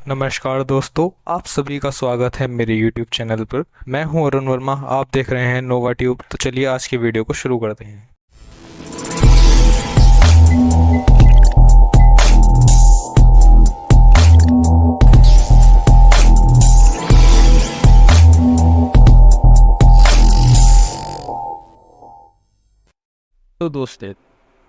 नमस्कार दोस्तों, आप सभी का स्वागत है मेरे YouTube चैनल पर। मैं हूं अरुण वर्मा, आप देख रहे हैं नोवा ट्यूब। तो चलिए आज की वीडियो को शुरू करते हैं। तो दोस्तों,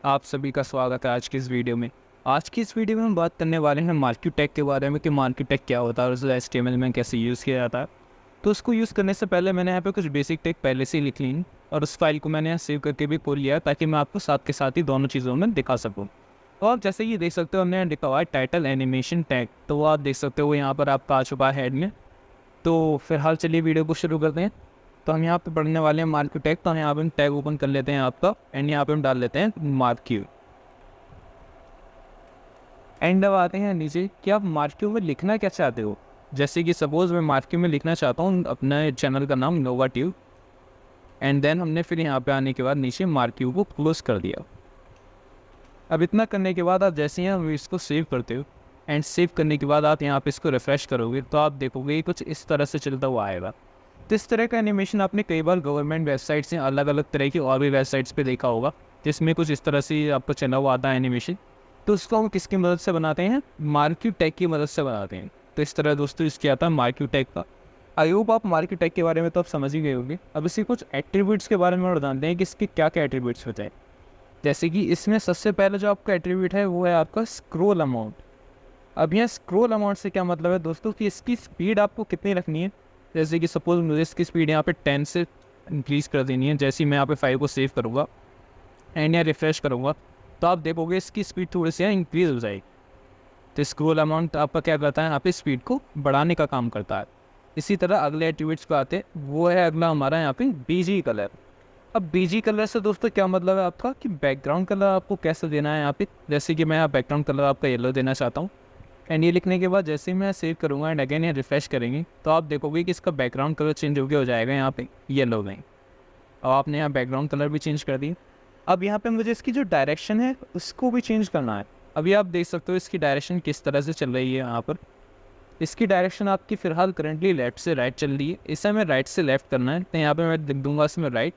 आप सभी का स्वागत है आज की इस वीडियो में। आज की इस वीडियो में हम बात करने वाले हैं मार्केट टैग के बारे में कि मार्केट टैग क्या होता है और उसे HTML में कैसे यूज़ किया जाता है। तो उसको यूज़ करने से पहले मैंने यहाँ पे कुछ बेसिक टैग पहले से ही लिख ली और उस फाइल को मैंने यहाँ सेव करके भी खोल लिया ताकि मैं आपको साथ के साथ ही दोनों चीज़ों में दिखा सकूँ। तो आप जैसे ये देख सकते हो, हमने यहाँ लिखा हुआ है टाइटल एनिमेशन टैग। तो वो आप देख सकते हो यहाँ पर आपका आ चुका है हेड में। तो फिलहाल चलिए वीडियो को शुरू करते हैं। तो हम यहाँ पे पढ़ने वाले हैं मार्क्यू टैग। तो हम यहाँ पे टैग ओपन कर लेते हैं आपका एंड यहाँ पे हम डाल लेते हैं मार्क्यू। एंड अब आते हैं नीचे कि आप मार्क्यू में लिखना क्या चाहते हो। जैसे कि सपोज मैं मार्क्यू में लिखना चाहता हूँ अपने चैनल का नाम नोवा ट्यूब। एंड देन हमने फिर यहाँ पे आने के बाद नीचे मार्क्यू को क्लोज कर दिया। अब इतना करने के बाद आप जैसे ही हम इसको सेव करते हो एंड सेव करने के बाद आप यहाँ पे इसको रिफ्रेश करोगे तो आप देखोगे ये कुछ इस तरह से चलता हुआ आएगा। तो इस तरह का एनिमेशन आपने कई बार गवर्नमेंट वेबसाइट से अलग अलग तरह की और भी वेबसाइट्स पे देखा होगा, जिसमें कुछ इस तरह से आपको चला हुआ आता है एनिमेशन। तो उसको हम किसकी मदद से बनाते हैं? मार्क्यू टैग की मदद से बनाते हैं। तो इस तरह दोस्तों इसके आता है मार्क्यू टैग का। आई होप आप मार्क्यू टैग के बारे में तो आप समझ ही गए होंगे। अब इसी कुछ एट्रीब्यूट्स के बारे में और जानते हैं कि इसके क्या क्या एट्रीब्यूट्स होते हैं। जैसे कि इसमें सबसे पहले जो आपका एट्रीब्यूट है वो है आपका स्क्रोल अमाउंट। अब यहाँ स्क्रोल अमाउंट से क्या मतलब है दोस्तों कि इसकी स्पीड आपको कितनी रखनी है। जैसे कि सपोज मुझे इसकी स्पीड यहाँ पे 10 से इंक्रीज़ कर देनी है। जैसे ही मैं यहाँ पे 5 को सेव करूँगा एंड यहाँ रिफ्रेश करूँगा तो आप देखोगे इसकी स्पीड थोड़ी सी इंक्रीज़ हो जाएगी। तो स्क्रोल अमाउंट आपका क्या करता है, यहाँ पे स्पीड को बढ़ाने का काम करता है। इसी तरह अगले एट्रीब्यूट्स पे आते हैं, वो है अगला हमारा यहाँ पे बीजी कलर। अब बीजी कलर से दोस्तों क्या मतलब है आपका कि बैकग्राउंड कलर आपको कैसे देना है यहाँ पे। जैसे कि मैं यहाँ बैकग्राउंड कलर आपका येलो देना चाहता हूँ एंड ये लिखने के बाद जैसे ही मैं सेव करूँगा एंड अगेन ये रिफ्रेश करेंगे तो आप देखोगे कि इसका बैकग्राउंड कलर चेंज हो जाएगा यहाँ पे येलो में। अब आपने यहाँ बैकग्राउंड कलर भी चेंज कर दी। अब यहाँ पे मुझे इसकी जो डायरेक्शन है उसको भी चेंज करना है। अभी आप देख सकते हो इसकी डायरेक्शन किस तरह से चल रही है। यहाँ पर इसकी डायरेक्शन आपकी फ़िलहाल करंटली लेफ़्ट से राइट चल रही है। इसे हमें राइट से लेफ़्ट करना है। तो यहाँ पर मैं लिख दूँगा इसमें राइट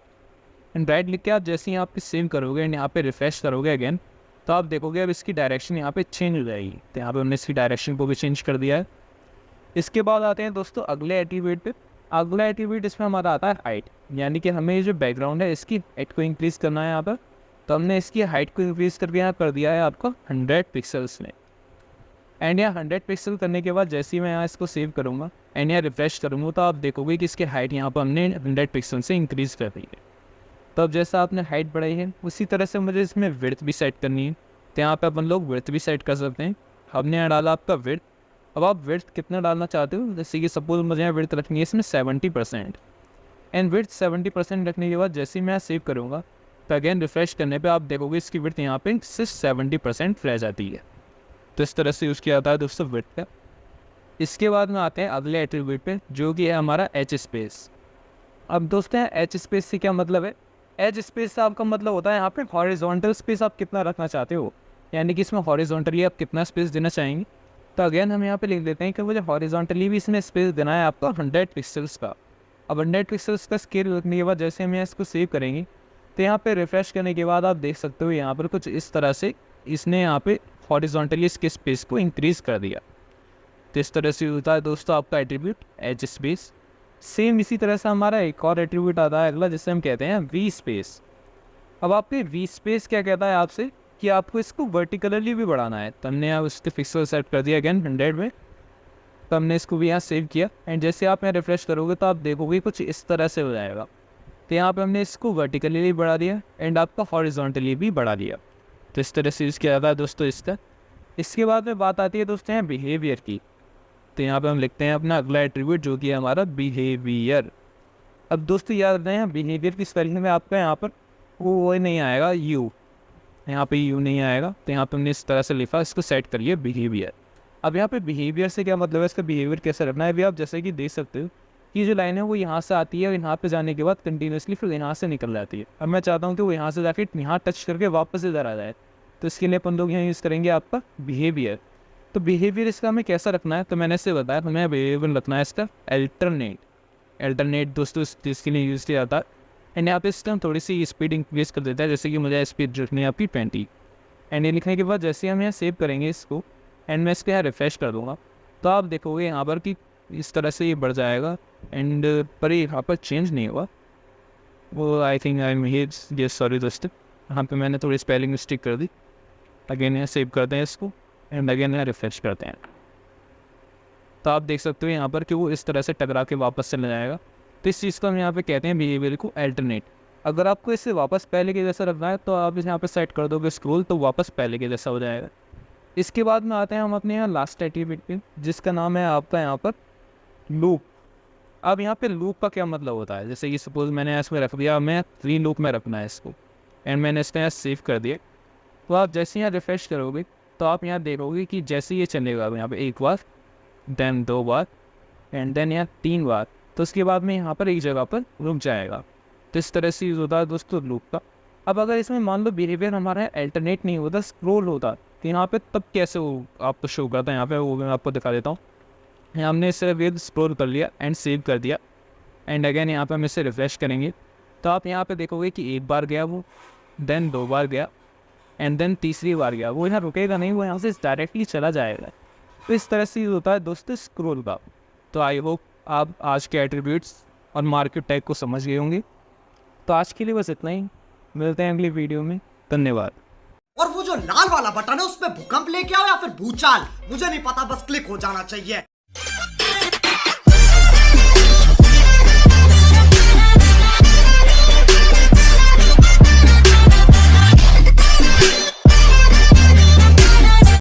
एंड राइट लिख के आप जैसे ही यहाँ पे सेव करोगे एंड यहाँ पे रिफ्रेश करोगे अगेन तो आप देखोगे अब इसकी डायरेक्शन यहाँ पे चेंज हो जाएगी। तो यहाँ पे हमने इसकी डायरेक्शन को भी चेंज कर दिया है। इसके बाद आते हैं दोस्तों अगले एट्रीब्यूट पे। अगला एट्रीब्यूट इसमें हमारा आता है हाइट, यानी कि हमें ये जो बैकग्राउंड है इसकी हाइट को इंक्रीज़ करना है यहाँ पर। तो हमने इसकी हाइट को इंक्रीज़ करके यहाँ कर दिया है आपका 100 पिक्सल्स में। एंड यहाँ 100 पिक्सल करने के बाद जैसे ही मैं यहाँ इसको सेव करूँगा एंड यहाँ रिफ्रेश करूँगा तो आप देखोगे कि इसकी हाइट यहाँ पर हमने 100 पिक्सल से इंक्रीज़ कर दी है। तो अब जैसा आपने हाइट बढ़ाई है उसी तरह से मुझे इसमें विड्थ भी सेट करनी है। तो यहाँ पे अपन लोग विड्थ भी सेट कर सकते हैं। हमने यहाँ डाला आपका विड्थ। अब आप विड्थ कितना डालना चाहते हो, जैसे कि सपोज मुझे यहाँ विड्थ रखनी है इसमें 70% एंड विड्थ 70% रखने के बाद जैसे ही मैं सेव करूँगा तो अगेन रिफ्रेश करने पे आप देखोगे इसकी विड्थ यहाँ पे सिर्फ 70% रह जाती है। तो इस तरह से यूज़ किया जाता है दोस्तों विड्थ का। इसके बाद में आते हैं अगले एट्रीब्यूट पे जो कि है हमारा एच स्पेस। अब दोस्तों एच स्पेस से क्या मतलब है? एज स्पेस से आपका मतलब होता है यहाँ पे हॉरिजॉन्टल स्पेस आप कितना रखना चाहते हो, यानी कि इसमें हॉरिजॉन्टली आप कितना स्पेस देना चाहेंगे। तो अगेन हम यहाँ पे लिख देते हैं कि मुझे हॉरिजॉन्टली भी इसमें स्पेस देना है आपका 100 पिक्सल्स का। अब 100 पिक्सल्स का स्केल रखने के बाद जैसे हम यहाँ इसको सेव करेंगे तो यहाँ पे रिफ्रेश करने के बाद आप देख सकते हो यहाँ पर कुछ इस तरह से इसने यहाँ पे हॉरिजॉन्टली इसके स्पेस को इंक्रीज़ कर दिया। तो इस तरह से होता है दोस्तों आपका एट्रीब्यूट एज स्पेस। सेम इसी तरह से हमारा एक और एट्रीब्यूट आता है अगला जिसे हम कहते हैं वी स्पेस। अब आपके वी स्पेस क्या कहता है आपसे कि आपको इसको वर्टिकली भी बढ़ाना है। तो हमने यहाँ उसके पिक्सल सेट कर दिया अगेन 100 में। तो हमने इसको भी यहाँ सेव किया एंड जैसे आप यहाँ रिफ्रेश करोगे तो आप देखोगे कुछ इस तरह से हो जाएगा। तो यहाँ पे हमने इसको वर्टिकली भी बढ़ा दिया एंड आपका हॉरिजॉन्टली भी बढ़ा दिया। तो इस तरह से यूज़ किया जाता है दोस्तों इसका। इसके बाद में बात आती है दोस्तों यहाँ बिहेवियर की। तो यहाँ पे हम लिखते हैं अपना अगला एट्रीब्यूट जो कि है हमारा बिहेवियर। अब दोस्तों याद रखना है बिहेवियर की स्पेलिंग में आपका यहाँ पर वो नहीं आएगा यू, यहाँ पे यू नहीं आएगा। तो यहाँ पे हमने इस तरह से लिखा, इसको सेट करिए बिहेवियर। अब यहाँ पे बिहेवियर से क्या मतलब है, इसका बिहेवियर कैसे रखना है। अभी आप जैसे कि देख सकते हो कि जो लाइन है वो यहाँ से आती है और यहाँ पे जाने के बाद कंटिन्यूसली फिर यहाँ से निकल जाती है। अब मैं चाहता हूँ कि वो यहाँ से जाके यहाँ टच करके वापस इधर आ जाए। तो इसके लिए अपन लोग यहाँ यूज़ करेंगे आपका बिहेवियर। तो बिहेवियर इसका हमें कैसा रखना है, तो मैंने इससे बताया हमें बिहेवियर रखना है इसका अल्टरनेट दोस्तों जिसके लिए यूज़ किया जाता है। एंड यहाँ पे इसका हम थोड़ी सी स्पीड इंक्रीज कर देता है, जैसे कि मुझे स्पीड रखनी है आपकी 20। एंड ये लिखने के बाद जैसे हम यहाँ सेव करेंगे इसको एंड मैं इसके यहाँ रिफ्रेश कर दूँगा, तो आप देखोगे यहाँ पर कि इस तरह से ये बढ़ जाएगा। एंड पर यहाँ पर चेंज नहीं हुआ, वो I think I am here sorry दोस्तों, यहाँ पे मैंने थोड़ी स्पेलिंग मिस्टेक कर दी। अगेन यहाँ सेव करते हैं इसको एंड अगेन यहाँ रिफ्रेश करते हैं, तो आप देख सकते हो यहाँ पर कि वो इस तरह से टकरा के वापस चला जाएगा। तो इस चीज़ को हम यहाँ पे कहते हैं बिहेवियर को अल्टरनेट। अगर आपको इससे वापस पहले के जैसा रखना है तो आप इसे यहाँ पे सेट कर दोगे स्क्रोल, तो वापस पहले के जैसा हो जाएगा। इसके बाद में आते हैं हम अपने यहाँ लास्ट एक्टिविटी पे, जिसका नाम है आपका यहाँ पर लूप। अब यहाँ पे लूप का क्या मतलब होता है, जैसे कि सपोज मैंने इसमें रख दिया, मैं 3 लूप में रखना है इसको एंड मैंने इसका यहाँ सेव कर दिया। तो आप जैसे यहाँ रिफ्रेश करोगे तो आप यहाँ देखोगे कि जैसे ये चलेगा यहाँ पे 1 बार, देन 2 बार एंड देन यहाँ 3 बार, तो उसके बाद में यहाँ पर एक जगह पर रुक जाएगा। तो इस तरह से यूज़ होता है दोस्तों लूप का। अब अगर इसमें मान लो बिहेवियर हमारा अल्टरनेट नहीं होता, स्क्रोल होता, तो यहाँ पे तब कैसे वो आपको शो करता है, यहाँ पे वो मैं आपको दिखा देता हूँ। हमने इसे विद स्क्रॉल कर लिया एंड सेव कर दिया एंड अगेन यहाँ पे हम इसे रिफ्रेश करेंगे, तो आप यहाँ पे देखोगे कि 1 बार गया वो, देन 2 बार गया एंड देन तीसरी बार गया। वो यहाँ रुकेगा नहीं, वो यहाँ से डायरेक्टली चला जाएगा। तो इस तरह से होता है दोस्तों स्क्रॉल का। तो आई होप आप आज के एट्रीब्यूट्स और मार्केट टैग को समझ गए होंगे। तो आज के लिए बस इतना ही, मिलते हैं अगली वीडियो में, धन्यवाद। और वो जो लाल वाला बटन है उसमें भूकंप लेके आओ या फिर भूचाल, मुझे नहीं पता, बस क्लिक हो जाना चाहिए।